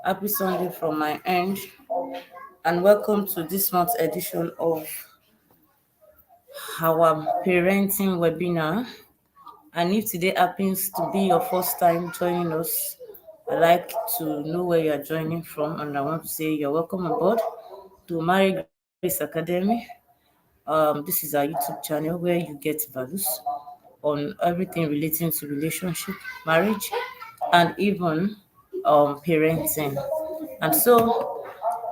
Happy Sunday from my end, and welcome to this month's edition of our parenting webinar. And if today happens to be your first time joining us, I'd like to know where you are joining from, and I want to say you're welcome aboard to Mary Grace Academy. This is our YouTube channel where you get values on everything relating to relationship, marriage, and even parenting. And so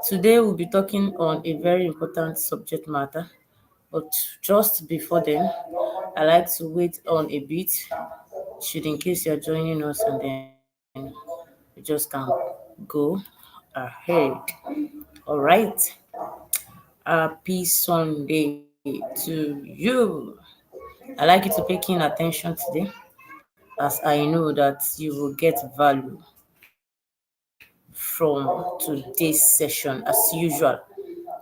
today we'll be talking on a very important subject matter. But just before then, I like to wait on a bit, should in case you're joining us, and then we just can go ahead. All right. Happy Sunday to you. I like you to pay keen attention today, as I know that you will get value from today's session as usual.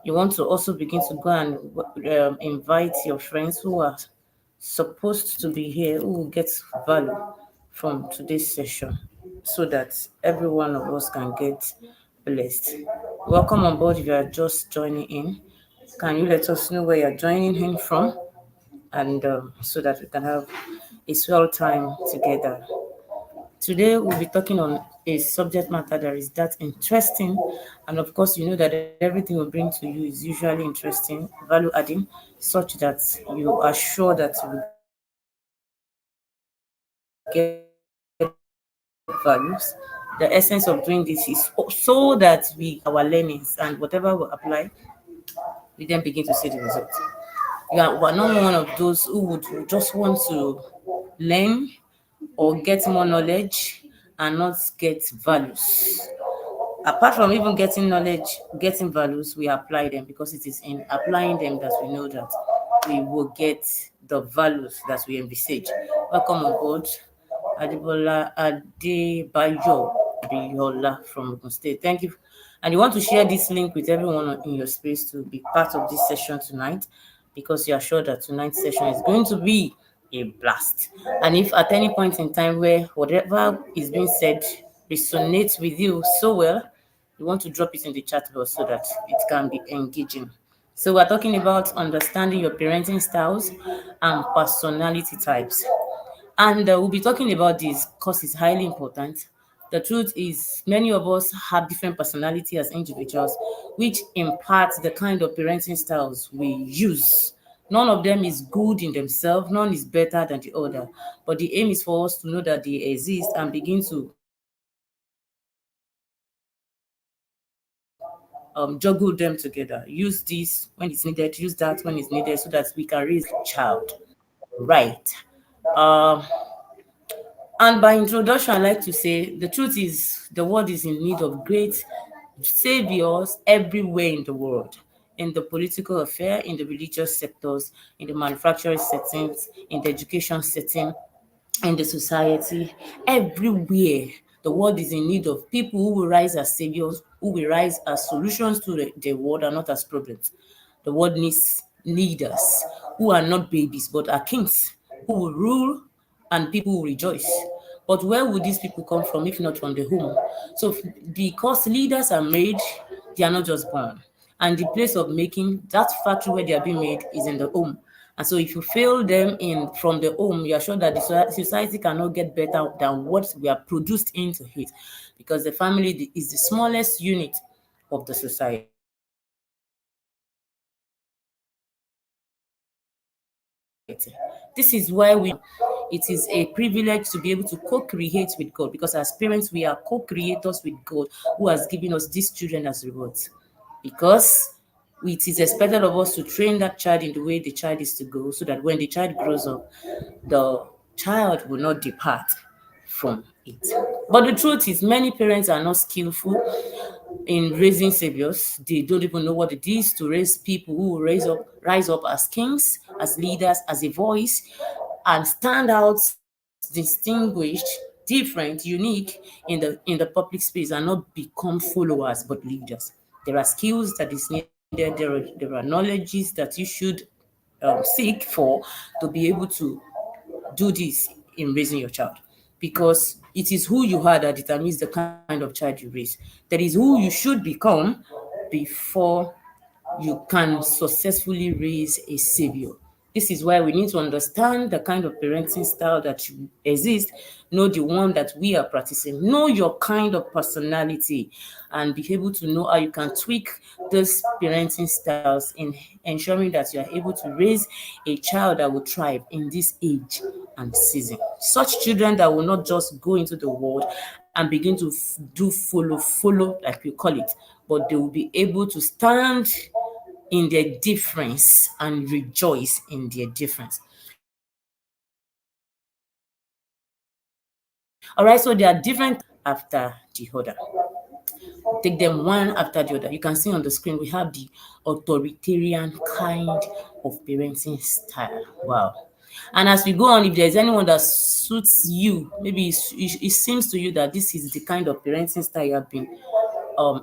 You want to also begin to go and invite your friends who are supposed to be here, who will get value from today's session, so that every one of us can get blessed. Welcome on board if you are just joining in. Can you let us know where you're joining in from? And so that we can have a swell time together. Today we'll be talking on a subject matter that is that interesting, and of course, you know that everything we bring to you is usually interesting, value adding, such that you are sure that you will get values. The essence of doing this is so that we our learnings and whatever we apply, we then begin to see the results. We're not one of those who would just want to learn or get more knowledge and not get values. Apart from even getting knowledge, getting values, we apply them, because it is in applying them that we know that we will get the values that we envisage. Welcome on board, Adibola Adebayo Biola from Ogun State. Thank you. And you want to share this link with everyone in your space to be part of this session tonight, because you are sure that tonight's session is going to be a blast. And if at any point in time where whatever is being said resonates with you so well, you want to drop it in the chat box so that it can be engaging. So we're talking about understanding your parenting styles and personality types. And we'll be talking about this because it's highly important. The truth is, many of us have different personality as individuals, which imparts the kind of parenting styles we use. None of them is good in themselves, none is better than the other. But the aim is for us to know that they exist and begin to juggle them together. Use this when it's needed, use that when it's needed, so that we can raise a child. Right. Um, And by introduction, I like to say the truth is the world is in need of great saviors everywhere in the world, in the political affair, in the religious sectors, in the manufacturing settings, in the education setting, in the society, everywhere. The world is in need of people who will rise as saviors, who will rise as solutions to the world and not as problems. The world needs leaders who are not babies but are kings, who will rule and people will rejoice. But where would these people come from if not from the home? So, because leaders are made, they are not just born. And the place of making, that factory where they are being made, is in the home. And so, if you fail them in from the home, you are sure that the society cannot get better than what we are produced into it, because the family is the smallest unit of the society. This is why it is a privilege to be able to co-create with God, because as parents we are co-creators with God, who has given us these children as rewards. Because it is expected of us to train that child in the way the child is to go, so that when the child grows up, the child will not depart from it. But the truth is, many parents are not skillful in raising saviors. They don't even know what it is to raise people who will rise up as kings, as leaders, as a voice, and stand out distinguished, different, unique in the public space, and not become followers but leaders. There are skills that is needed, there are knowledges that you should seek for to be able to do this in raising your child. because it is who you are that determines the kind of child you raise. That is who you should become before you can successfully raise a savior. This is why we need to understand the kind of parenting style that should exist, know the one that we are practicing, know your kind of personality, and be able to know how you can tweak those parenting styles in ensuring that you are able to raise a child that will thrive in this age and season. Such children that will not just go into the world and begin to do follow, like we call it, but they will be able to stand in their difference and rejoice in their difference. All right, so there are different after the other. Take them one after the other. You can see on the screen we have the authoritarian kind of parenting style. Wow. And as we go on, if there's anyone that suits you, maybe it seems to you that this is the kind of parenting style you have been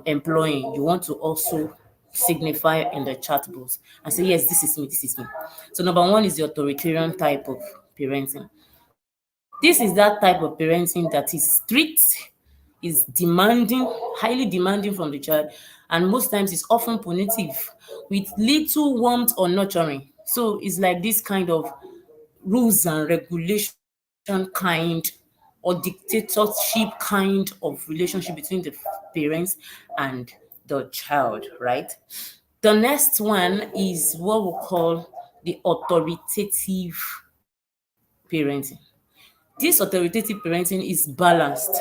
employing, you want to also signify in the chat box and say, yes, this is me, this is me. So number one is the authoritarian type of parenting. This is that type of parenting that is strict, is demanding, highly demanding from the child, and most times is often punitive with little warmth or nurturing. So it's like this kind of rules and regulation kind or dictatorship kind of relationship between the parents and the child, right? The next one is what we call the authoritative parenting. This authoritative parenting is balanced,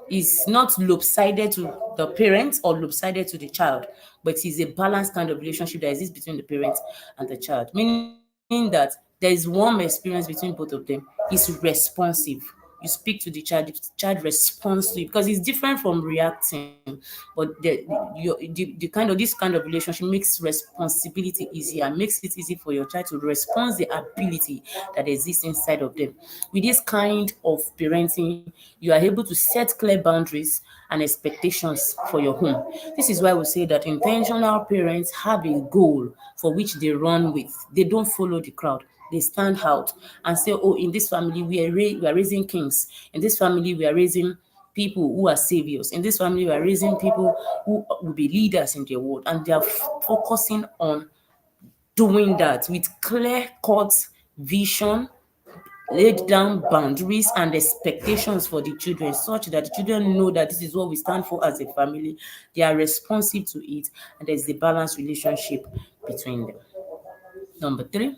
is not lopsided to the parent or lopsided to the child, but is a balanced kind of relationship that exists between the parent and the child, meaning that there is warm experience between both of them. It's responsive. You speak to the child responds to you because it's different from reacting. But the kind of this kind of relationship makes responsibility easier, makes it easy for your child to respond the ability that exists inside of them. With this kind of parenting, you are able to set clear boundaries and expectations for your home. This is why we say that intentional parents have a goal for which they run with. They don't follow the crowd. They stand out and say, oh, in this family, we are raising kings. In this family, we are raising people who are saviors. In this family, we are raising people who will be leaders in their world. And they are focusing on doing that with clear-cut vision, laid down boundaries and expectations for the children such that the children know that this is what we stand for as a family. They are responsive to it, and there's a balanced relationship between them. Number three,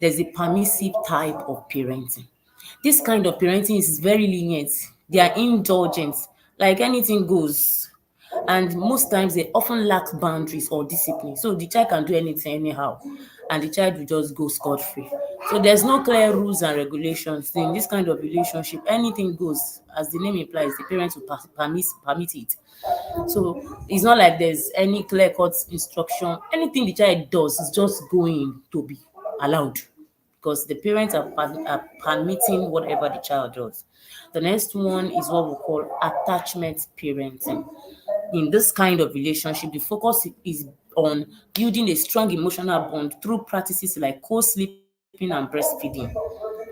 there's a permissive type of parenting. This kind of parenting is very lenient. They are indulgent, like anything goes. And most times they often lack boundaries or discipline. So the child can do anything anyhow, and the child will just go scot-free. So there's no clear rules and regulations. In this kind of relationship, anything goes. As the name implies, the parents will permit it. So it's not like there's any clear-cut instruction. Anything the child does is just going to be allowed because the parents are permitting whatever the child does. The next one is what we call attachment parenting. In this kind of relationship, the focus is on building a strong emotional bond through practices like co-sleeping and breastfeeding.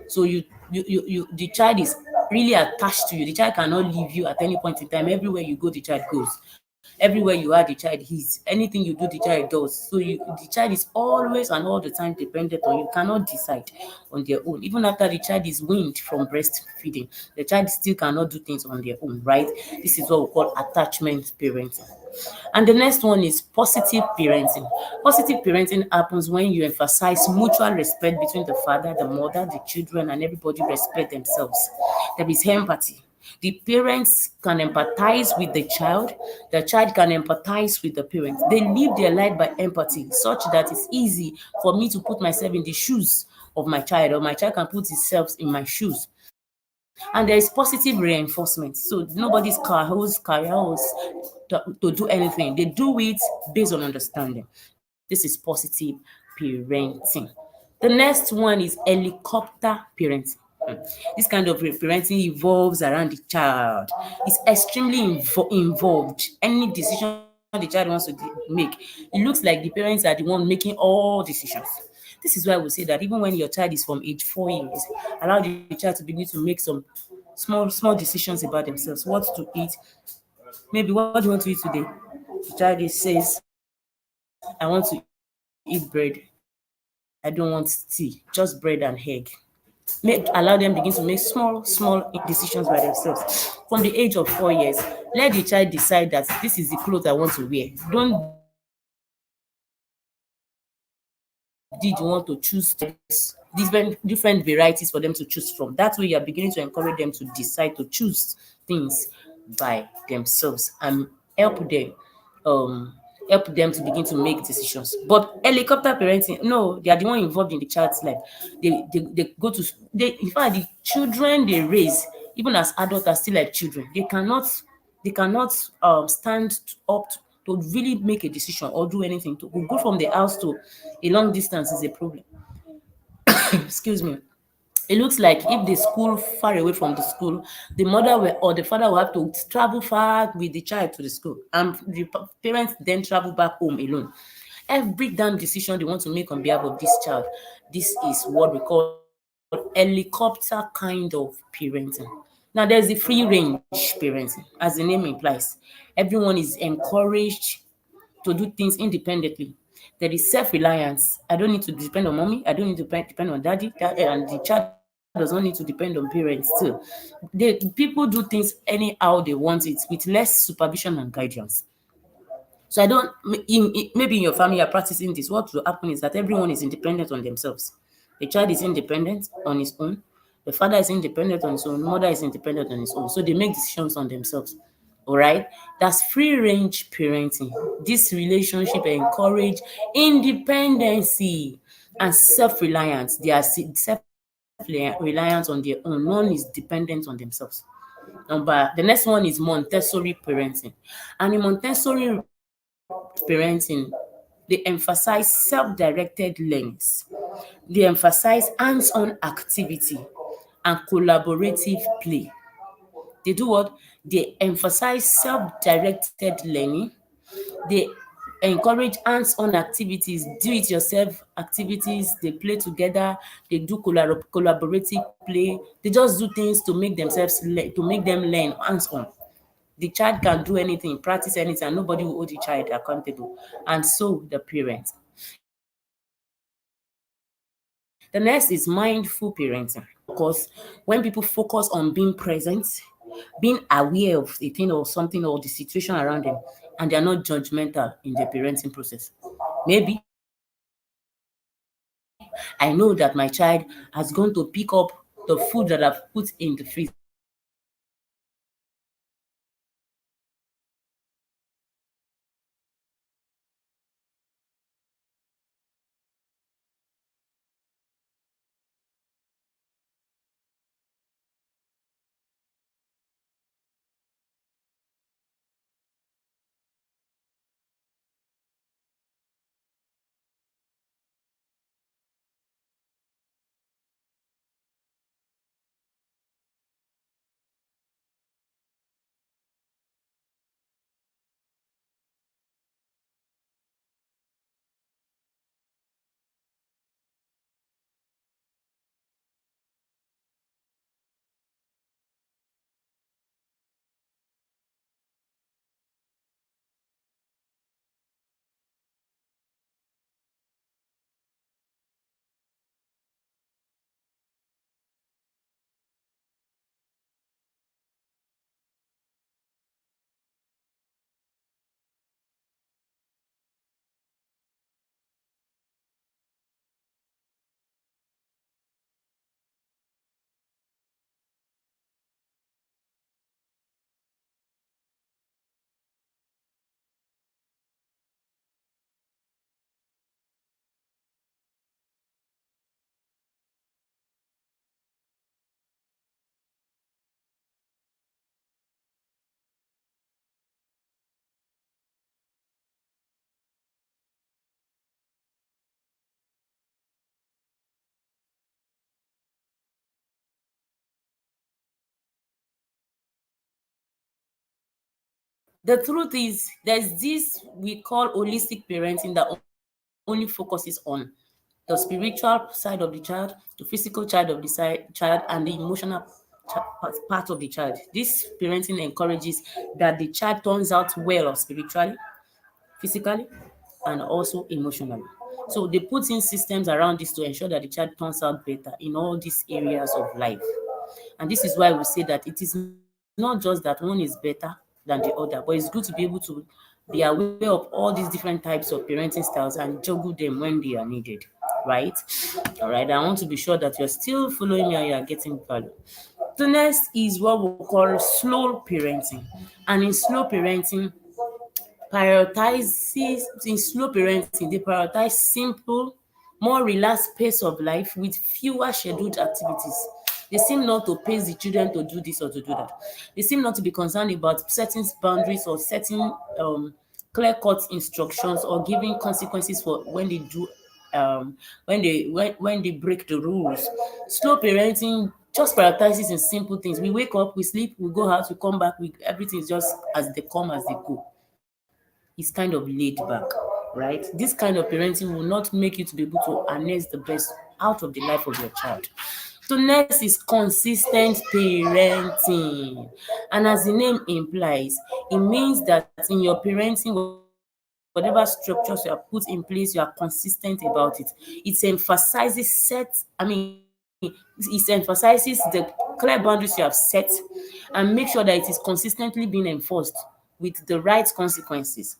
So the child is really attached to you. The child cannot leave you at any point in time. Everywhere you go, the child goes. Everywhere you are, the child is. Anything you do, the child does. So the child is always and all the time dependent on you. Cannot decide on their own. Even after the child is weaned from breastfeeding, the child still cannot do things on their own, right? This is what we call attachment parenting. And the next one is positive parenting. Positive parenting happens when you emphasize mutual respect between the father, the mother, the children, and everybody respect themselves. There is empathy. The parents can empathize with the child can empathize with the parents. They live their life by empathy, such that it's easy for me to put myself in the shoes of my child, or my child can put himself in my shoes. And there is positive reinforcement. So nobody's carouse to do anything. They do it based on understanding. This is positive parenting. The next one is helicopter parenting. This kind of parenting evolves around the child. It's extremely involved. Any decision the child wants to make, it looks like the parents are the one making all decisions. This is why we say that even when your child is from age 4 years, allow the child to begin to make some small decisions about themselves, what to eat. Maybe what do you want to eat today? The child says, I want to eat bread. I don't want tea, just bread and egg. Allow them begin to make small decisions by themselves. From the age of 4 years, let the child decide that this is the clothes I want to wear. Don't did you want to choose different varieties for them to choose from. That way, you are beginning to encourage them to decide to choose things by themselves and help them um help them to begin to make decisions. But helicopter parenting, no, they are the one involved in the child's life. They go to they in fact the children they raise, even as adults, are still like children. They cannot stand up to really make a decision or do anything. To go from the house to a long distance is a problem. Excuse me. It looks like if the school far away from the school, the mother will, or the father will have to travel far with the child to the school, and the parents then travel back home alone. Every damn decision they want to make on behalf of this child, this is what we call helicopter kind of parenting. Now, there's the free range parenting, as the name implies. Everyone is encouraged to do things independently. There is self-reliance. I don't need to depend on mommy. I don't need to depend on daddy. And the child does not need to depend on parents too. People do things anyhow they want it with less supervision and guidance. So I don't. Maybe in your family you're practicing this. What will happen is that everyone is independent on themselves. The child is independent on his own. The father is independent on his own. Mother is independent on his own. So they make decisions on themselves. All right. That's free range parenting. This relationship encourage independency and self reliance. They are self reliant on their own. None is dependent on themselves. The next one is Montessori parenting. And in Montessori parenting, they emphasize self-directed learnings. They emphasize hands-on activity and collaborative play. They do what? They emphasize self-directed learning. They encourage hands-on activities, do-it-yourself activities. They play together. They do collaborative play. They just do things to make to make them learn hands-on. The child can do anything, practice anything, and nobody will hold the child accountable. And so the parent. The next is mindful parenting. Mindful parenting occurs when people focus on being present, being aware of a thing or something or the situation around them, and they are not judgmental in their parenting process. Maybe I know that my child has gone to pick up the food that I've put in the freezer. And I know that my child has gone to pick up the food that I've put in the freezer. And I know that my child has gone to pick up the food that I've put in the freezer. And I know that my child has gone to pick up The truth is, there's this we call holistic parenting that only focuses on the spiritual side of the child, the physical child of the child, and the emotional child of the child. part of the child. This parenting encourages that the child turns out well spiritually, physically, and also emotionally. So they put in systems around this to ensure that the child turns out better in all these areas of life. And this is why we say that it is not just that one is better than the other, but it's good to be able to be aware of all these different types of parenting styles and juggle them when they are needed, right? All right, I want to be sure that you're still following me and you are getting value. The next is what we call slow parenting. And in slow parenting, prioritizes in slow parenting, they prioritize simple, more relaxed pace of life with fewer scheduled activities. They seem not to pace the children to do this or to do that. They seem not to be concerned about setting boundaries or setting clear-cut instructions or giving consequences for when they do when they break the rules. Slow parenting just prioritizes in simple things. We wake up, we sleep, we go out, we come back, everything is just as they come, as they go. Is kind of laid back, right? This kind of parenting will not make you to be able to harness the best out of the life of your child. So next is consistent parenting. And as the name implies, it means that in your parenting, whatever structures you have put in place, you are consistent about it. It emphasizes it emphasizes the clear boundaries you have set and make sure that it is consistently being enforced with the right consequences.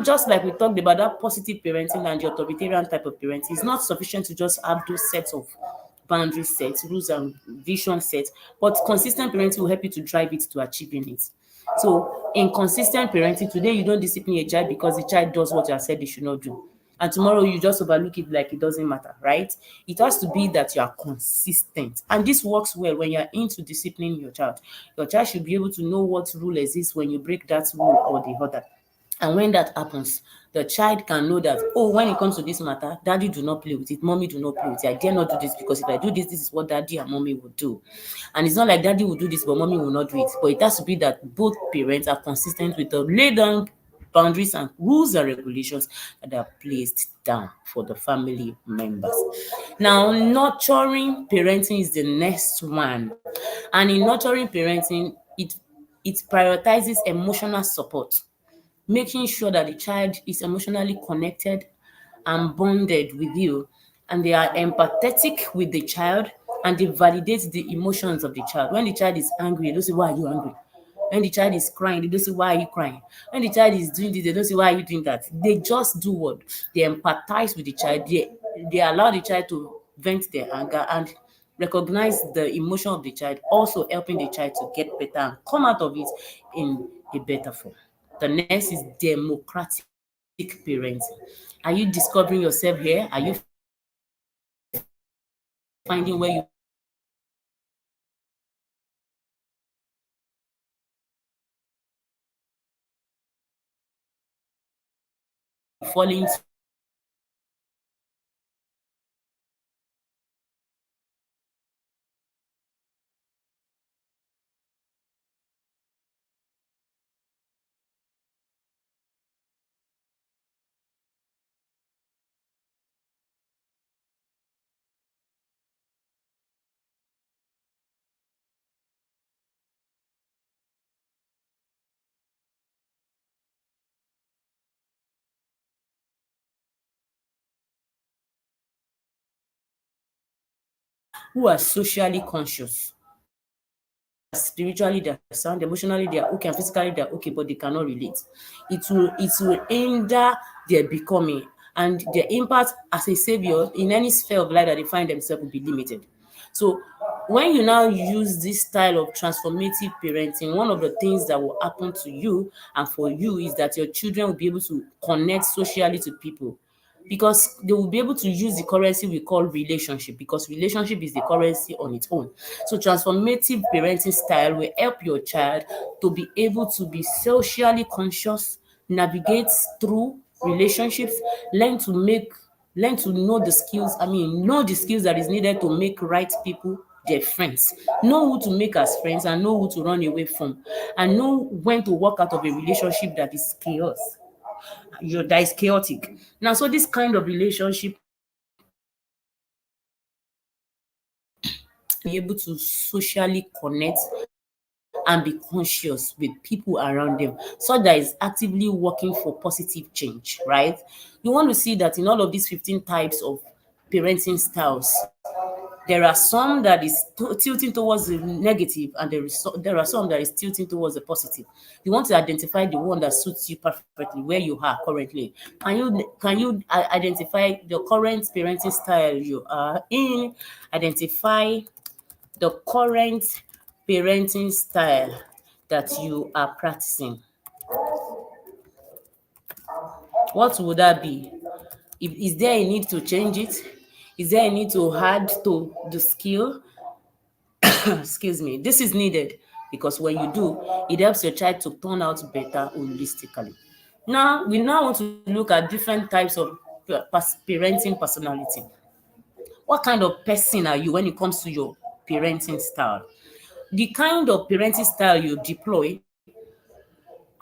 Just like we talked about that positive parenting and the authoritarian type of parenting, it's not sufficient to just have those sets of boundary sets, rules and vision sets, but consistent parenting will help you to drive it to achieving it. So in consistent parenting, today you don't discipline a child because the child does what you have said they should not do. And tomorrow you just overlook it like it doesn't matter, right? It has to be that you are consistent. And this works well when you're into disciplining your child. Your child should be able to know what rule exists when you break that rule or the other. And when that happens, the child can know that, oh, when it comes to this matter, daddy do not play with it, mommy do not play with it. I dare not do this because if I do this, this is what daddy and mommy will do. And it's not like daddy will do this, but mommy will not do it. But it has to be that both parents are consistent with the laid down boundaries and rules and regulations that are placed down for the family members. Now, nurturing parenting is the next one. And in nurturing parenting, it prioritizes emotional support, making sure that the child is emotionally connected and bonded with you, and they are empathetic with the child, and they validate the emotions of the child. When the child is angry, they don't say, why are you angry? When the child is crying, they don't say, why are you crying? When the child is doing this, they don't say, why are you doing that? They just do what? They empathize with the child. They allow the child to vent their anger and recognize the emotion of the child, also helping the child to get better and come out of it in a better form. The next is democratic parenting. Are you discovering yourself here? Are you finding where you fall into this category? Are you finding where you fall into this category? Who are socially conscious, who are spiritually they're sound, emotionally they're okay, and physically they're okay, but they cannot relate. It will hinder their becoming, and their impact as a savior in any sphere of life that they find themselves will be limited. So when you now use this style of transformative parenting, one of the things that will happen to you and for you is that your children will be able to connect socially to people, because they will be able to use the currency we call relationship, because relationship is the currency on its own. So transformative parenting style will help your child to be able to be socially conscious, navigate through relationships, learn to know the skills, know the skills that is needed to make right people their friends, know who to make as friends and know who to run away from, and know when to walk out of a relationship that is chaos, that is chaotic. Now, so this kind of relationship be able to socially connect and be conscious with people around them, so that is actively working for positive change, right? You want to see that in all of these 15 types of parenting styles, there are some that is tilting towards the negative, and there are some that is tilting towards the positive. You want to identify the one that suits you perfectly where you are currently. Can you identify the current parenting style you are in? Identify the current parenting style that you are practicing. What would that be? Is there a need to change it? Is there a need to add to the skill? Excuse me. This is needed because when you do, it helps your child to turn out better holistically. Now, we now want to look at different types of parenting personality. What kind of person are you when it comes to your parenting style? The kind of parenting style you deploy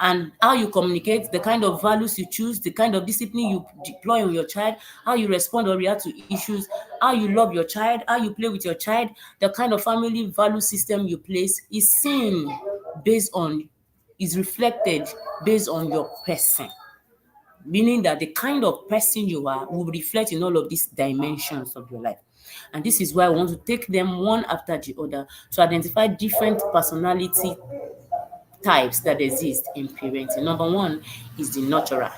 and how you communicate, the kind of values you choose, the kind of discipline you deploy on your child, how you respond or react to issues, how you love your child, how you play with your child, the kind of family value system you place is seen based on, is reflected based on your person. Meaning that the kind of person you are will reflect in all of these dimensions of your life. And this is why I want to take them one after the other to identify different personality types that exist in parenting. Number one is the nurturer.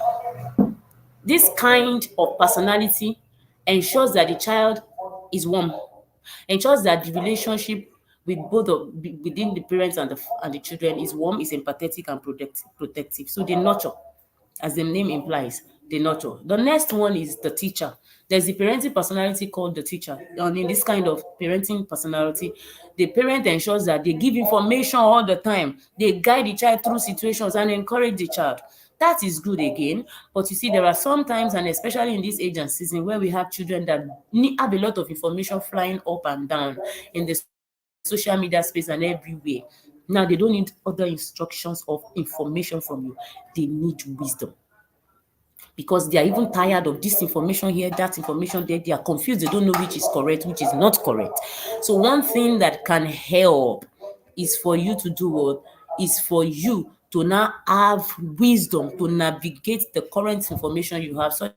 This kind of personality ensures that the child is warm, ensures that the relationship with within the parents and the children is warm, is empathetic and protective. So they nurture, as the name implies, they nurture. The next one is the teacher. There's the parenting personality called the teacher. And in this kind of parenting personality, the parent ensures that they give information all the time. They guide the child through situations and encourage the child. That is good again. But you see, there are some times, and especially in this age and season, where we have children that have a lot of information flying up and down in the social media space and everywhere. Now, they don't need other instructions of information from you. They need wisdom, because they are even tired of this information here, that information there. They are confused. They don't know which is correct, which is not correct. So one thing that can help is for you to do what? Is for you to now have wisdom to navigate the current information you have, so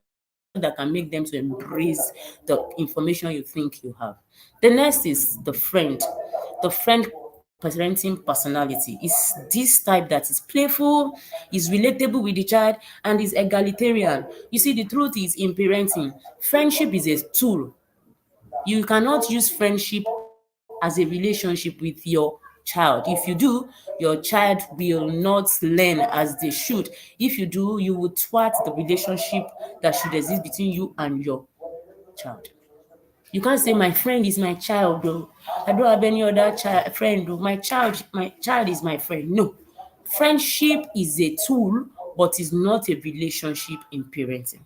that can make them to embrace the information you think you have. The next is the friend. The friend parenting personality is this type that is playful, is relatable with the child, and is egalitarian. You see, the truth is, in parenting, friendship is a tool. You cannot use friendship as a relationship with your child. If you do, your child will not learn as they should. If you do, you will thwart the relationship that should exist between you and your child. You can't say my friend is my child, though. I don't have any other friend, though. My child is my friend. No. Friendship is a tool, but is not a relationship in parenting.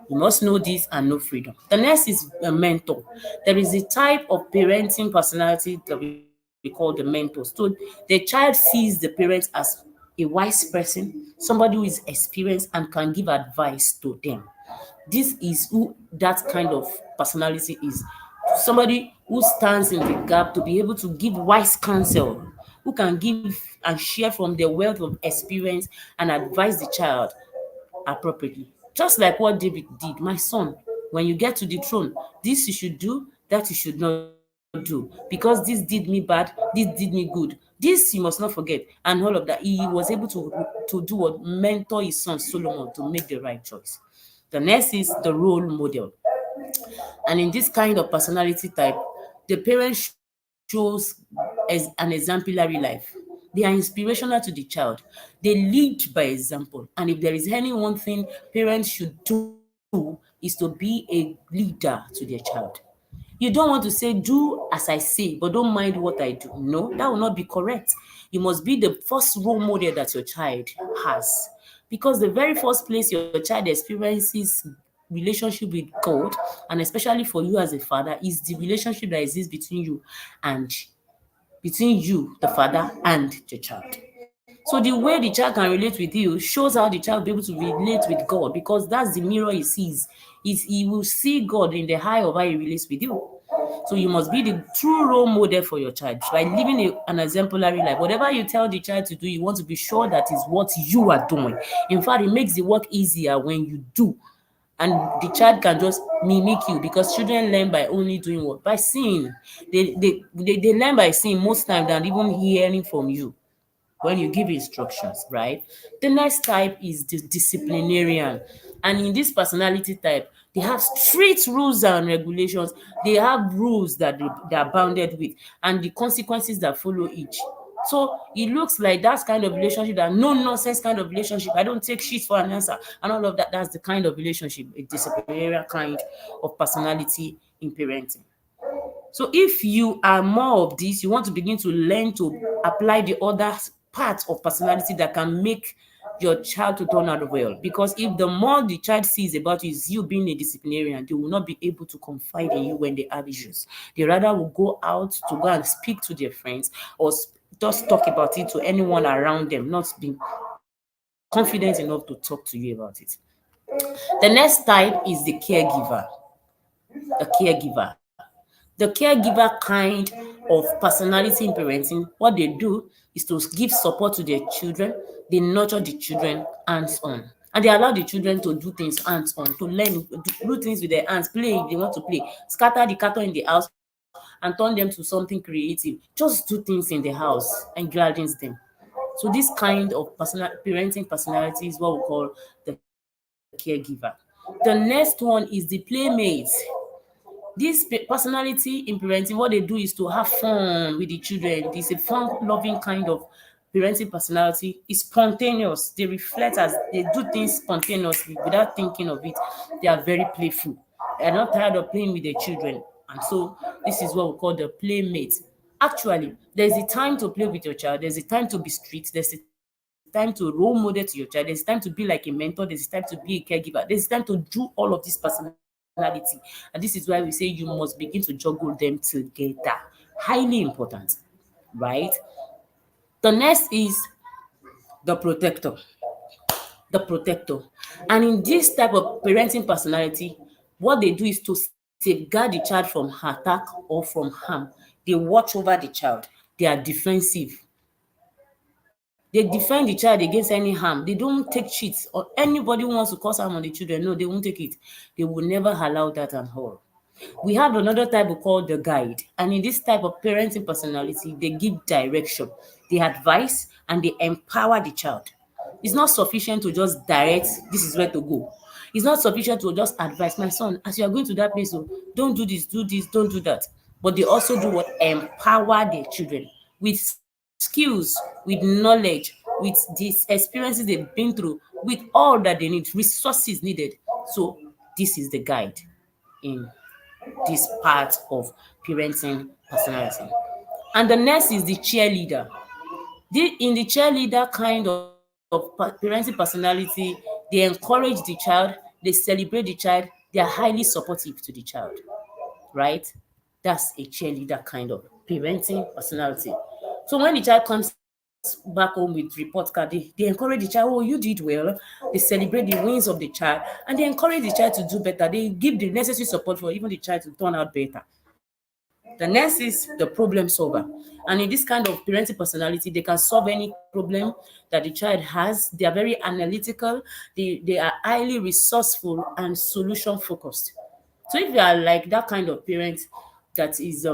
You must know this and know freedom. The next is a mentor. There is a type of parenting personality that we call the mentor. So the child sees the parent as a wise person, somebody who is experienced and can give advice to them. This is who that kind of personality is. Somebody who stands in the gap to be able to give wise counsel, who can give and share from their wealth of experience and advise the child appropriately. Just like what David did. My son, when you get to the throne, this you should do, that you should not do. Because this did me bad, this did me good. This you must not forget. And all of that. He was able to do what? Mentor his son Solomon to make the right choice. The next is the role model. And in this kind of personality type, the parent shows as an exemplary life. They are inspirational to the child. They lead by example. And if there is any one thing parents should do, is to be a leader to their child. You don't want to say, do as I say, but don't mind what I do. No, that will not be correct. You must be the first role model that your child has. Because the very first place your child experiences relationship with God, and especially for you as a father, is the relationship that exists and between you, the father, and the child. So the way the child can relate with you shows how the child will be able to relate with God, because that's the mirror he sees. He will see God in the eye of how he relates with you. So you must be the true role model for your child by living an exemplary life. Whatever you tell the child to do, you want to be sure that is what you are doing. In fact, it makes the work easier when you do. And the child can just mimic you, because children learn by only doing what? By seeing. They learn by seeing most times than even hearing from you when you give instructions, right? The next type is the disciplinarian. And in this personality type, they have strict rules and regulations. They have rules that they are bounded with, and the consequences that follow each. So it looks like that's kind of relationship, that no nonsense kind of relationship. I don't take shit for an answer and all of that. That's the kind of relationship, a disciplinarian kind of personality in parenting. So if you are more of this, you want to begin to learn to apply the other part of personality that can make your child to turn out well. Because if the more the child sees about you is you being a disciplinarian, they will not be able to confide in you when they have issues. They rather will go out to go and speak to their friends, or just talk about it to anyone around them, not being confident enough to talk to you about it. The next type is the caregiver. The caregiver. The caregiver kind of personality in parenting, what they do is to give support to their children. They nurture the children hands on. And they allow the children to do things hands on, to learn, do things with their hands, play if they want to play, scatter the cattle in the house and turn them to something creative. Just do things in the house and guidance them. So this kind of parenting personality is what we call the caregiver. The next one is the playmate. This personality in parenting, what they do is to have fun with the children. It's a fun-loving kind of parenting personality. It's spontaneous. They reflect as they do things spontaneously without thinking of it. They are very playful. They're not tired of playing with their children. And so this is what we call the playmate. Actually, there's a time to play with your child. There's a time to be strict. There's a time to role model to your child. There's time to be like a mentor. There's time to be a caregiver. There's time to do all of this personality. And this is why we say you must begin to juggle them together. Highly important, right? The next is the protector. The protector. And in this type of parenting personality, what they do is to safeguard the child from attack or from harm. They watch over the child. They are defensive. They defend the child against any harm. They don't take cheats, or anybody who wants to cause harm on the children. No, they won't take it. They will never allow that and all. We have another type we call the guide. And in this type of parenting personality, they give direction, they advise, and they empower the child. It's not sufficient to just direct, this is where to go. It's not sufficient to just advise, my son, as you are going to that place, oh, don't do this, don't do that. But they also do what? Empower their children with skills, with knowledge, with these experiences they've been through, with all that they need, resources needed. So this is the guide in this part of parenting personality. And the next is the cheerleader. In the cheerleader kind of parenting personality, they encourage the child, they celebrate the child, they are highly supportive to the child, right? That's a cheerleader kind of parenting personality. So when the child comes back home with report card, they encourage the child, oh, you did well. They celebrate the wins of the child, and they encourage the child to do better. They give the necessary support for even the child to turn out better. The next is the problem solver. And in this kind of parenting personality, they can solve any problem that the child has. They are very analytical, they are highly resourceful and solution focused. So if you are like that kind of parent that is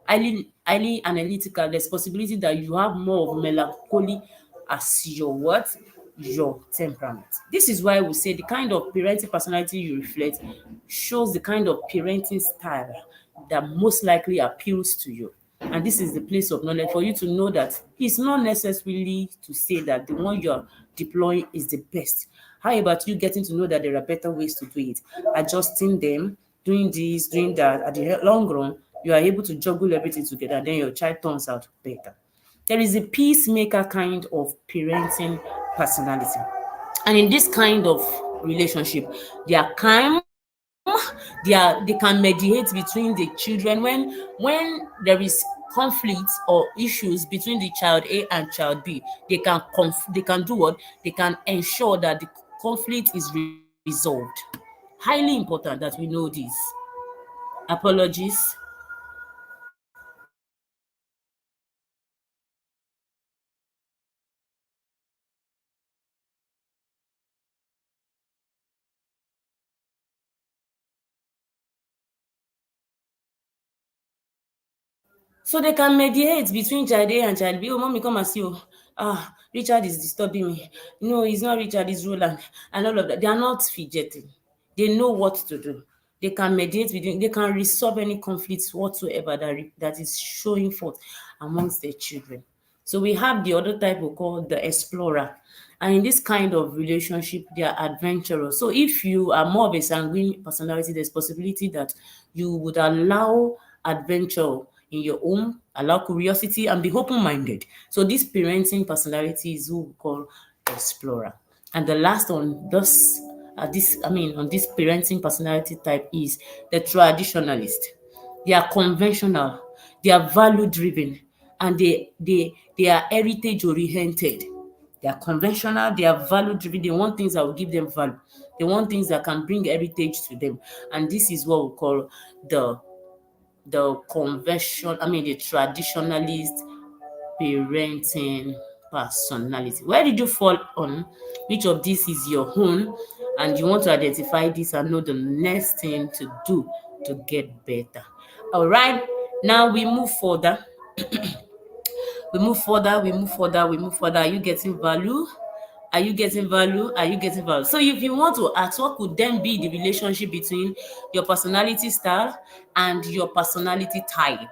highly analytical, there's possibility that you have more of melancholy as your what? Your temperament. This is why we say the kind of parenting personality you reflect shows the kind of parenting style that most likely appeals to you. And this is the place of knowledge for you to know that it's not necessarily to say that the one you're deploying is the best. How about you getting to know that there are better ways to do it, adjusting them, doing this, doing that. At the long run, you are able to juggle everything together, then your child turns out better. There is a peacemaker kind of parenting personality. And in this kind of relationship, they are calm, they can mediate between the children when there is conflict or issues between the child A and child B. They can do what? They can ensure that the conflict is resolved. Highly important that we know this. apologies. So they can mediate between child A and child B. Oh, mommy, come and see. Oh, Richard is disturbing me. No, it's not Richard, it's Roland. And all of that. They are not fidgeting. They know what to do. They can mediate between, they can resolve any conflicts whatsoever that is showing forth amongst their children. So we have the other type we call the explorer. And in this kind of relationship, they are adventurous. So if you are more of a sanguine personality, there's possibility that you would allow adventure in your home, allow curiosity, and be open-minded. So this parenting personality is who we call explorer. And the last on this parenting personality type is the traditionalist. They are conventional, they are value driven, and they are heritage oriented. They are conventional, they are value driven, they want things that will give them value. They want things that can bring heritage to them. And this is what we call the the traditionalist parenting personality. Where did you fall on? Which of these is your own? And you want to identify this and know the next thing to do to get better. All right, now we move further. We move further. Are you getting value? Are you getting value? Are you getting value? So if you want to ask, what could then be the relationship between your personality style and your personality type?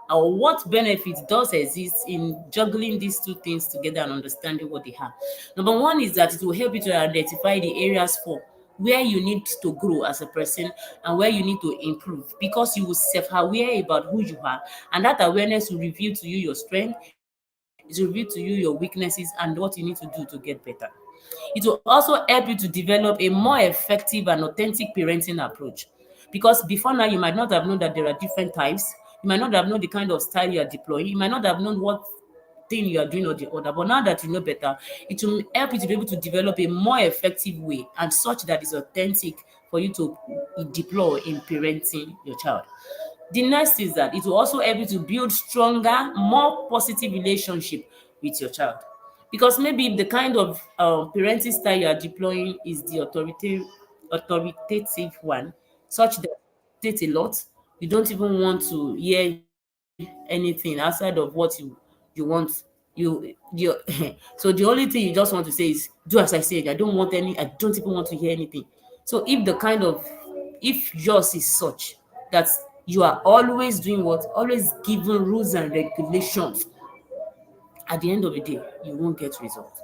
Or what benefit does exist in juggling these two things together and understanding what they have? Number one is that it will help you to identify the areas for where you need to grow as a person and where you need to improve, because you will self-aware about who you are, and that awareness will reveal to you your strength, it will reveal to you your weaknesses and what you need to do to get better. It will also help you to develop a more effective and authentic parenting approach. Because before now, you might not have known that there are different types. You might not have known the kind of style you are deploying. You might not have known what thing you are doing or the other. But now that you know better, it will help you to be able to develop a more effective way and such that is authentic for you to deploy in parenting your child. The next is that it will also help you to build stronger, more positive relationship with your child. Because maybe the kind of parenting style you are deploying is the authoritative one, such that you state a lot. You don't even want to hear anything outside of what you want. You so the only thing you just want to say is do as I said. I don't even want to hear anything. So if yours is such that you are always doing what? Always giving rules and regulations, at the end of the day, you won't get results.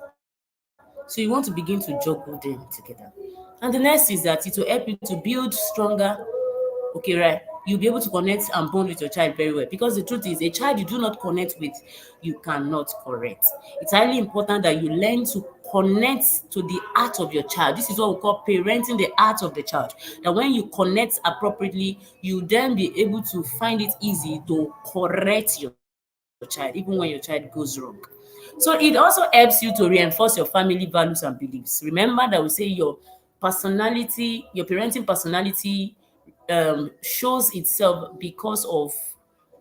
So you want to begin to juggle them together. And the next is that it will help you to build stronger, okay, right? You'll be able to connect and bond with your child very well. Because the truth is, a child you do not connect with, you cannot correct. It's highly important that you learn to connect to the heart of your child. This is what we call parenting the heart of the child. That when you connect appropriately, you then be able to find it easy to correct your child, even when your child goes wrong. So it also helps you to reinforce your family values and beliefs. Remember that we say your parenting personality shows itself because of,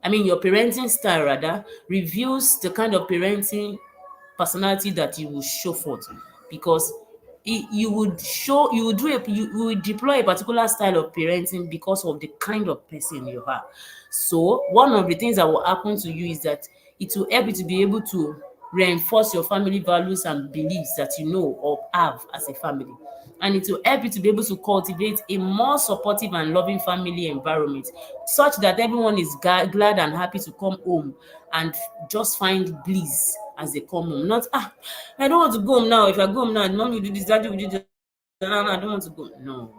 your parenting style rather reveals the kind of parenting personality that you will show forth. Because you would deploy a particular style of parenting because of the kind of person you are. So one of the things that will happen to you is that it will help you to be able to reinforce your family values and beliefs that you know or have as a family. And it will help you to be able to cultivate a more supportive and loving family environment, such that everyone is glad and happy to come home and just find bliss as they come home. Not, I don't want to go home now. If I go home now, mommy will do this, daddy will do this. No, I don't want to go. No.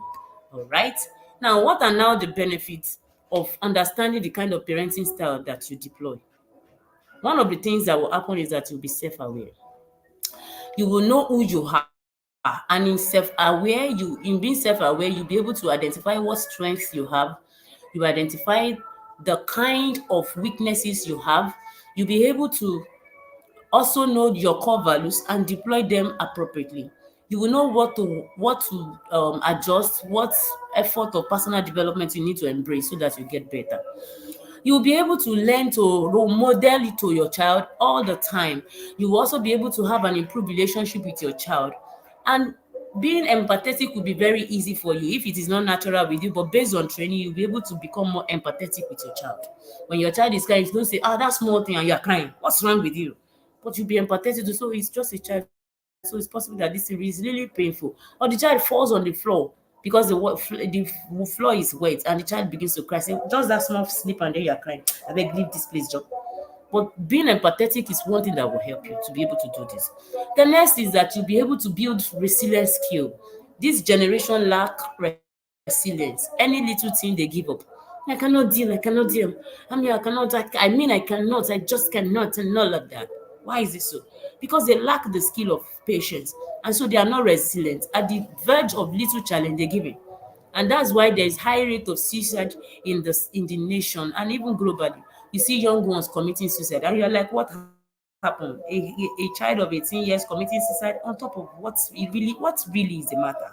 All right. Now, what are now the benefits of understanding the kind of parenting style that you deploy? One of the things that will happen is that you'll be self-aware. You will know who you are. And in being self-aware, you'll be able to identify what strengths you have. You identify the kind of weaknesses you have. You'll be able to also know your core values and deploy them appropriately. You will know what to adjust, what effort or personal development you need to embrace so that you get better. You'll be able to learn to role model it to your child all the time. You will also be able to have an improved relationship with your child. And being empathetic will be very easy for you if it is not natural with you, but based on training, you'll be able to become more empathetic with your child. When your child is crying, you don't say, ah, that small thing and you're crying. What's wrong with you? But you'll be empathetic to, so it's just a child. So it's possible that this thing is really painful. Or the child falls on the floor because the floor is wet and the child begins to cry. Say, just that small slip and then you're crying. I beg, leave this place, Joe. But being empathetic is one thing that will help you to be able to do this. The next is that you'll be able to build resilience skill. This generation lack resilience. Any little thing they give up. I cannot deal. I cannot, I cannot, I just cannot, and all of that. Why is it so? Because they lack the skill of patience. And so they are not resilient. At the verge of little challenge, they give in. And that's why there is high rate of suicide in the nation and even globally. You see young ones committing suicide, and you're like, what happened? A child of 18 years committing suicide on top of what really is the matter,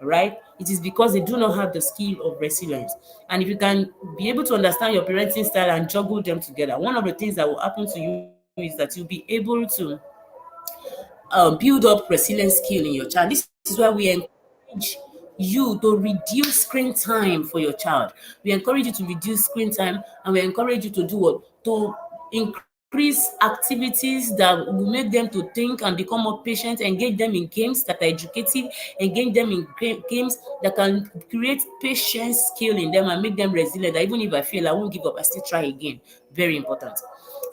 right? It is because they do not have the skill of resilience. And if you can be able to understand your parenting style and juggle them together, one of the things that will happen to you is that you'll be able to build up resilience skill in your child. This is why we encourage you to reduce screen time for your child. We encourage you to reduce screen time, and we encourage you to do what? To increase activities that will make them to think and become more patient, engage them in games that are educative, engage them in games that can create patience skill in them and make them resilient. That even if I fail, I won't give up, I still try again. Very important.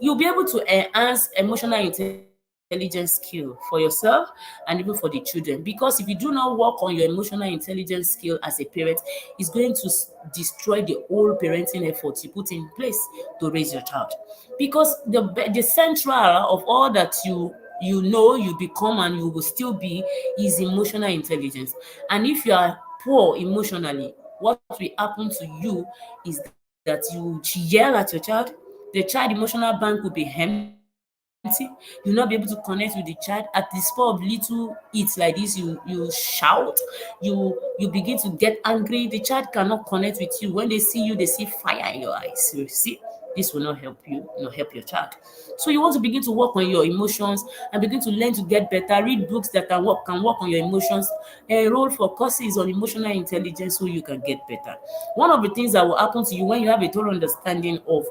You'll be able to enhance emotional intelligence skill for yourself and even for the children. Because if you do not work on your emotional intelligence skill as a parent, it's going to destroy the whole parenting effort you put in place to raise your child. Because the central of all that you know you become and you will still be is emotional intelligence. And if you are poor emotionally, what will happen to you is that you yell at your child. The child emotional bank will be empty. You'll not be able to connect with the child. At the spur of little eats like this, you shout, you begin to get angry. The child cannot connect with you. When they see you, they see fire in your eyes. You see, this will not help you, not help your child. So you want to begin to work on your emotions and begin to learn to get better. Read books that can work on your emotions. Enroll for courses on emotional intelligence so you can get better. One of the things that will happen to you when you have a thorough understanding of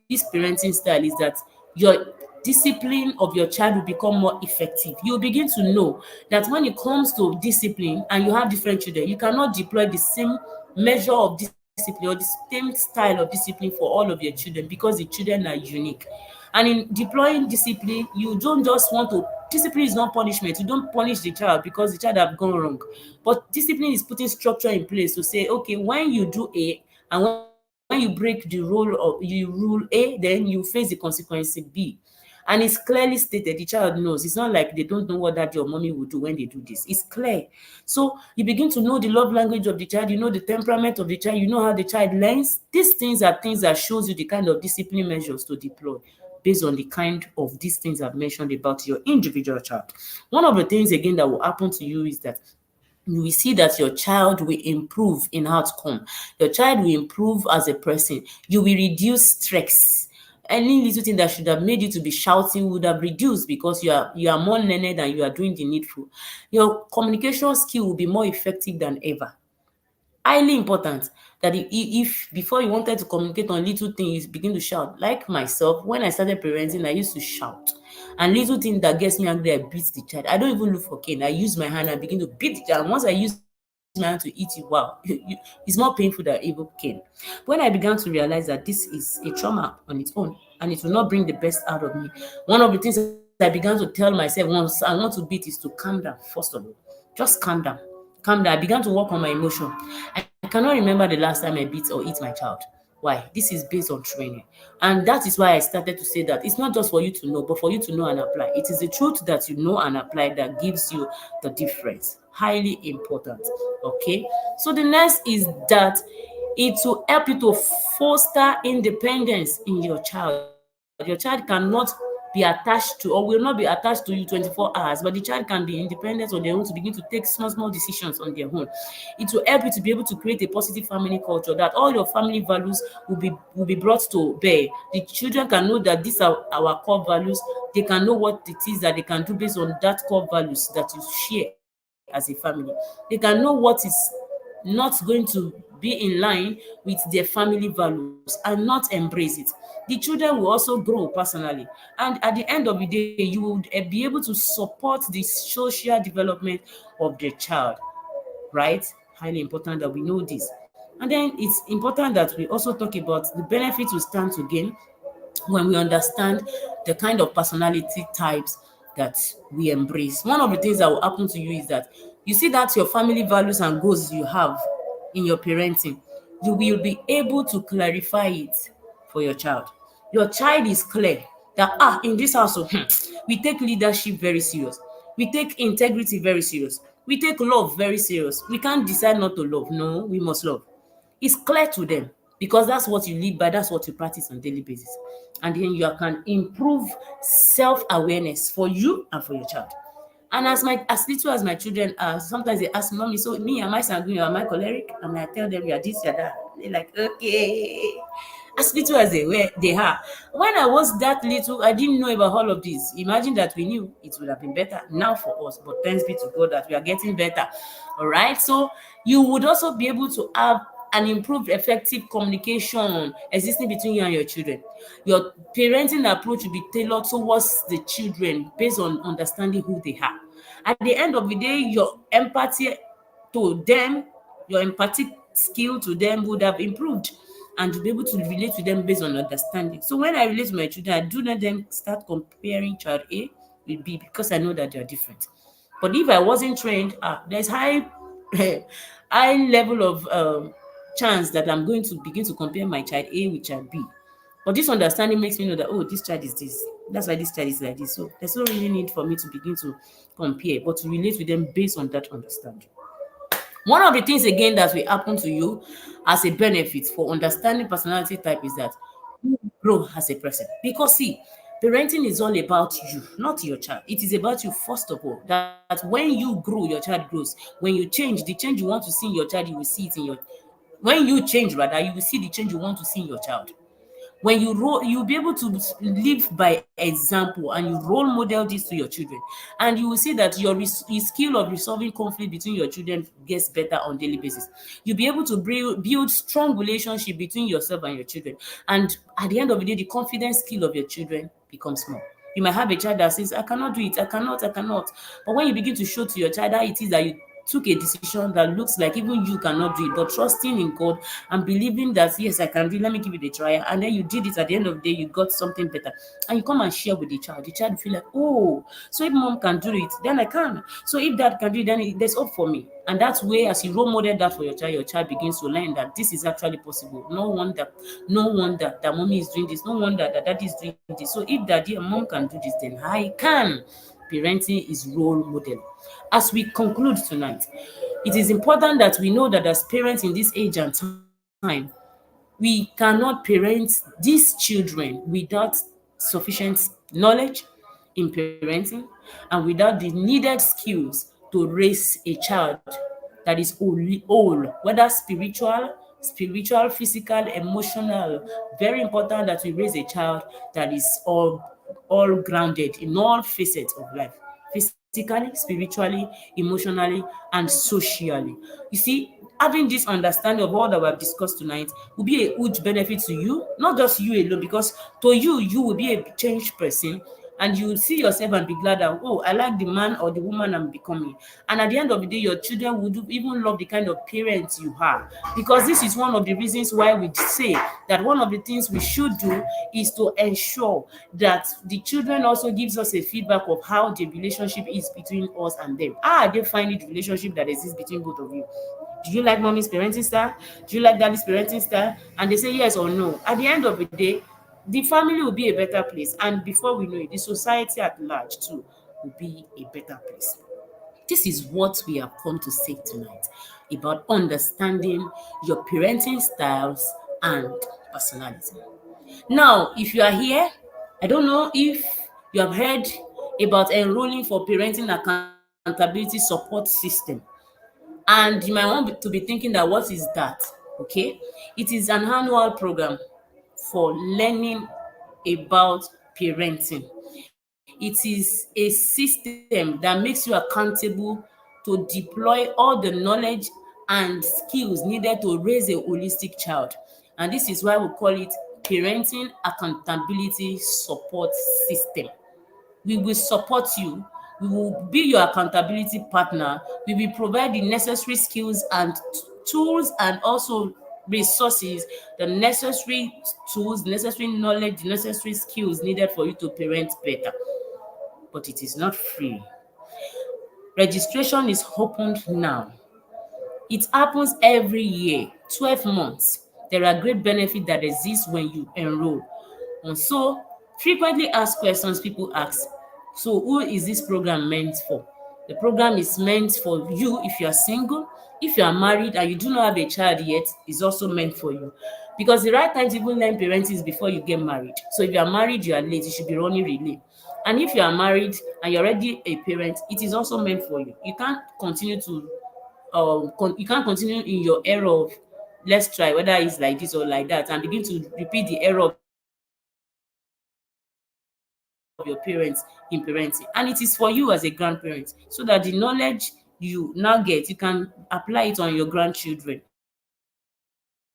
this parenting style is that your discipline of your child will become more effective. You'll begin to know that when it comes to discipline and you have different children, you cannot deploy the same measure of discipline or the same style of discipline for all of your children because the children are unique. And in deploying discipline, you don't just want to, discipline is not punishment. You don't punish the child because the child have gone wrong. But discipline is putting structure in place to say, okay, when you do A and when you break the rule of you rule A, then you face the consequence B. And it's clearly stated, the child knows. It's not like they don't know what daddy or mommy will do when they do this. It's clear. So you begin to know the love language of the child, you know the temperament of the child, you know how the child learns. These things are things that shows you the kind of discipline measures to deploy based on the kind of these things I've mentioned about your individual child. One of the things again that will happen to you is that you will see that your child will improve in outcome. Your child will improve as a person. You will reduce stress. Any little thing that should have made you to be shouting would have reduced because you are more learned and you are doing the needful. Your communication skill will be more effective than ever. Highly important that if before you wanted to communicate on little things, you begin to shout. Like myself, when I started parenting, I used to shout. And little thing that gets me angry, I beat the child. I don't even look for cane. I use my hand and begin to beat the child. And once I use my hand to eat you, wow, it's more painful than even cane. When I began to realize that this is a trauma on its own and it will not bring the best out of me, one of the things I began to tell myself once I want to beat is to calm down, first of all. Just calm down. Calm down. I began to work on my emotion. I cannot remember the last time I beat or hit my child. Why? This is based on training. And that is why I started to say that it's not just for you to know, but for you to know and apply. It is the truth that you know and apply that gives you the difference. Highly important. Okay. So the next is that it will help you to foster independence in your child. Your child cannot be attached to, or will not be attached to you 24 hours, but the child can be independent on their own to begin to take small, small decisions on their own. It will help you to be able to create a positive family culture, that all your family values will be brought to bear. The children can know that these are our core values. They can know what it is that they can do based on that core values that you share as a family. They can know what is not going to be in line with their family values and not embrace it. The children will also grow personally. And at the end of the day, you would be able to support the social development of the child, right? Highly important that we know this. And then it's important that we also talk about the benefits we stand to gain when we understand the kind of personality types that we embrace. One of the things that will happen to you is that you see that your family values and goals you have in your parenting, you will be able to clarify it for your child. Your child is clear that in this household, we take leadership very serious. We take integrity very serious. We take love very serious. We can't decide not to love. No, we must love. It's clear to them because that's what you live by, that's what you practice on daily basis. And then you can improve self-awareness for you and for your child. And as little as my children are, sometimes they ask mommy, so me, am I sanguine or am I choleric? And I tell them, you are this, you are that. They're like, okay. As little as they are. When I was that little, I didn't know about all of this. Imagine that we knew, it would have been better now for us. But thanks be to God that we are getting better. All right. So you would also be able to have an improved effective communication existing between you and your children. Your parenting approach will be tailored towards the children based on understanding who they are. At the end of the day, your empathy to them, your empathic skill to them would have improved, and you'll be able to relate to them based on understanding. So when I relate to my children, I do let them start comparing child A with B because I know that they're different. But if I wasn't trained, there's high high level of chance that I'm going to begin to compare my child A with child B. But this understanding makes me know that, oh, this child is this. That's why this child is like this. So there's no really need for me to begin to compare, but to relate with them based on that understanding. One of the things again that will happen to you as a benefit for understanding personality type is that you grow as a person. Because see, parenting is all about you, not your child. It is about you first of all. That when you grow, your child grows. When you change, the change you want to see in your child, you will see it in your when you change rather, you will see the change you want to see in your child. When you you'll be able to live by example and you role model this to your children, and you will see that your skill of resolving conflict between your children gets better on daily basis. You'll be able to build strong relationship between yourself and your children, and at the end of the day, the confidence skill of your children becomes more. You might have a child that says, I cannot do it, I cannot. But when you begin to show to your child how it is that you took a decision that looks like even you cannot do it, but trusting in God and believing that, yes, I can do it, let me give it a try. And then you did it, at the end of the day, you got something better. And you come and share with the child will feel like, oh, so if mom can do it, then I can. So if dad can do it, then there's hope for me. And that's where, as you role model that for your child begins to learn that this is actually possible. No wonder that mommy is doing this. No wonder that daddy is doing this. So if daddy and mom can do this, then I can. Parenting is role model. As we conclude tonight, it is important that we know that as parents in this age and time, we cannot parent these children without sufficient knowledge in parenting and without the needed skills to raise a child that is whole, whether spiritual, physical, emotional. Very important that we raise a child that is all grounded in all facets of life, physically, spiritually, emotionally, and socially. You see, having this understanding of all that we have discussed tonight will be a huge benefit to you, not just you alone, because to you, you will be a changed person, and you will see yourself and be glad that, oh, I like the man or the woman I'm becoming. And at the end of the day, your children would even love the kind of parents you are. Because this is one of the reasons why we say that one of the things we should do is to ensure that the children also gives us a feedback of how the relationship is between us and them. How are they finding the relationship that exists between both of you? Do you like mommy's parenting style? Do you like daddy's parenting style? And they say yes or no. At the end of the day, the family will be a better place. And before we know it, the society at large too will be a better place. This is what we have come to say tonight about understanding your parenting styles and personality. Now, if you are here, I don't know if You have heard about enrolling for parenting accountability support system. And you might want to be thinking that what is that? Okay. It is an annual program for learning about parenting. It is a system that makes you accountable to deploy all the knowledge and skills needed to raise a holistic child. And this is why we call it Parenting Accountability Support System. We will support you. We will be your accountability partner. We will provide the necessary skills and tools and also resources, the necessary tools, necessary knowledge, the necessary skills needed for you to parent better. But it is not free. Registration is opened now. It happens every year, 12 months. There are great benefits that exist when you enroll. And so, frequently asked questions people ask. So, who is this program meant for? The program is meant for you if you are single. If you are married and you do not have a child yet, it's also meant for you. Because the right time to even learn parenting is before you get married. So, if you are married, you are late, you should be running relay. And if you are married and you're already a parent, it is also meant for you. You can't continue to you can't continue in your error of let's try whether it's like this or like that and begin to repeat the error of your parents in parenting. And it is for you as a grandparent so that the knowledge you now get, you can apply it on your grandchildren. And it is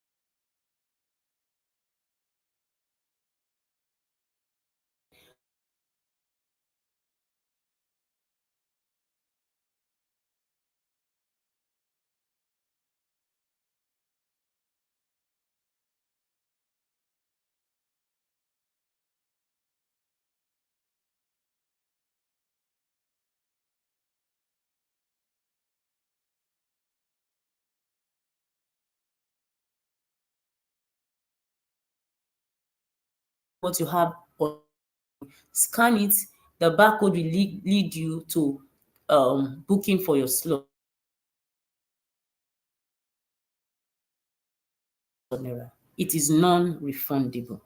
for you as a grandparent so that you don't have to what you have on scan it, the barcode will lead you to booking for your slot. It is non-refundable.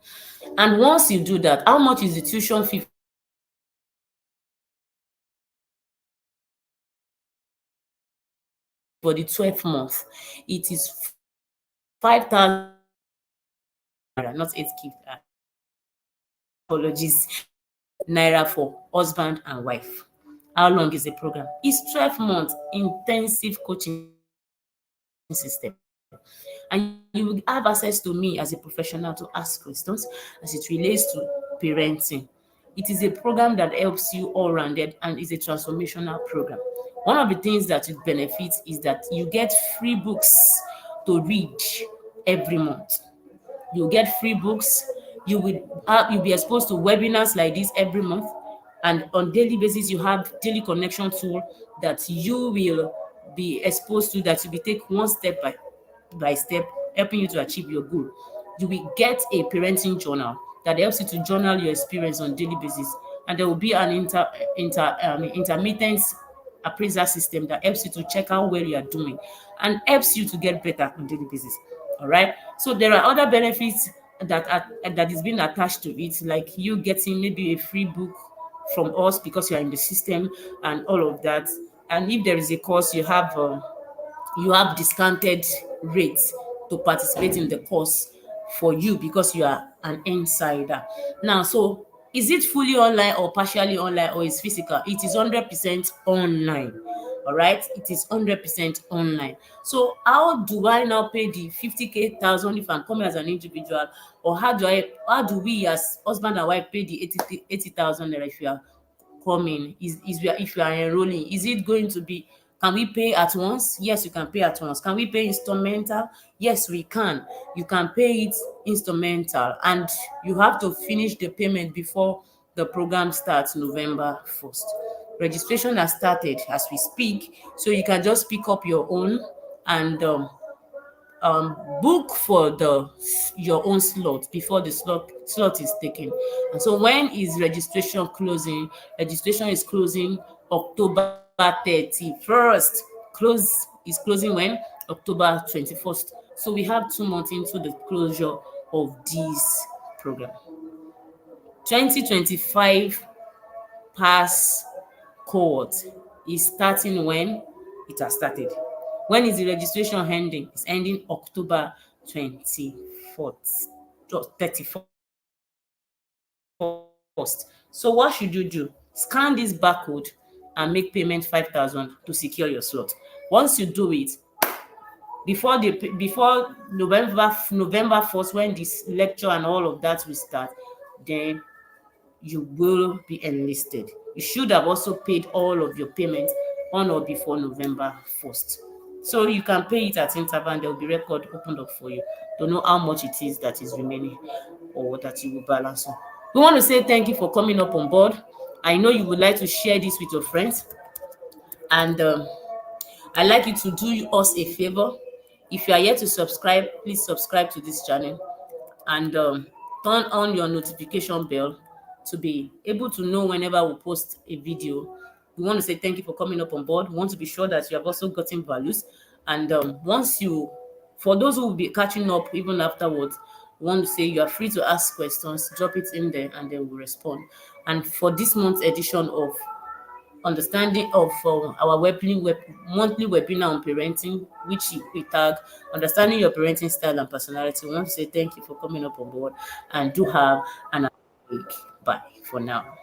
And once you do that, how much is the tuition fee for the 12th month? It is 5,000 naira, not 8K. Apologies. Naira for husband and wife. How long is the program? It's 12 months intensive coaching system. And you will have access to me as a professional to ask questions as it relates to parenting. It is a program that helps you all rounded and is a transformational program. One of the things that it benefits is that you get free books to read every month. You get free books. You'll be exposed to webinars like this every month, and on daily basis you have daily connection tool that you will be exposed to, that you will take one step by step, helping you to achieve your goal. You will get a parenting journal that helps you to journal your experience on daily basis, and there will be an intermittent appraisal system that helps you to check how well you are doing and helps you to get better on daily basis. All right. So there are other benefits that is being attached to it, like you getting maybe a free book from us because you are in the system and all of that. And if there is a course, you have discounted rates to participate in the course for you because you are an insider. Now, so is it fully online or partially online or is physical? It is 100% online. All right, it is 100% online. So how do I now pay the 50K thousand if I'm coming as an individual, or how do we as husband and wife pay the 80,000 naira if you are coming? If you are enrolling, is it going to be, can we pay at once? Yes, you can pay at once. Can we pay instrumental? Yes, we can. You can pay it instrumental, and you have to finish the payment before the program starts November 1st. Registration has started as we speak, so you can just pick up your own and book for the your own slot before the slot is taken. And so when is registration closing? Registration is closing October 31st. Closing when? October 21st. So we have 2 months into the closure of this program. 2025 pass cohort is starting when it has started. When is the registration ending? It's ending October 24th, 31st. So what should you do? Scan this barcode and make payment 5,000 to secure your slot. Once you do it, before November 1st, when this lecture and all of that will start, then you will be enlisted. You should have also paid all of your payments on or before November 1st. So you can pay it at interval and there will be record opened up for you to know how much it is that is remaining or that you will balance on. We want to say thank you for coming up on board. I know you would like to share this with your friends, and I'd like you to do us a favor. If you are yet to subscribe, please subscribe to this channel and turn on your notification bell to be able to know whenever we post a video. We want to say thank you for coming up on board. We want to be sure that you have also gotten values. And for those who will be catching up even afterwards, we want to say you are free to ask questions, drop it in there, and then we'll respond. And for this month's edition of understanding of our monthly webinar on parenting, which we tag understanding your parenting style and personality. We want to say thank you for coming up on board and do have an amazing week. Bye for now.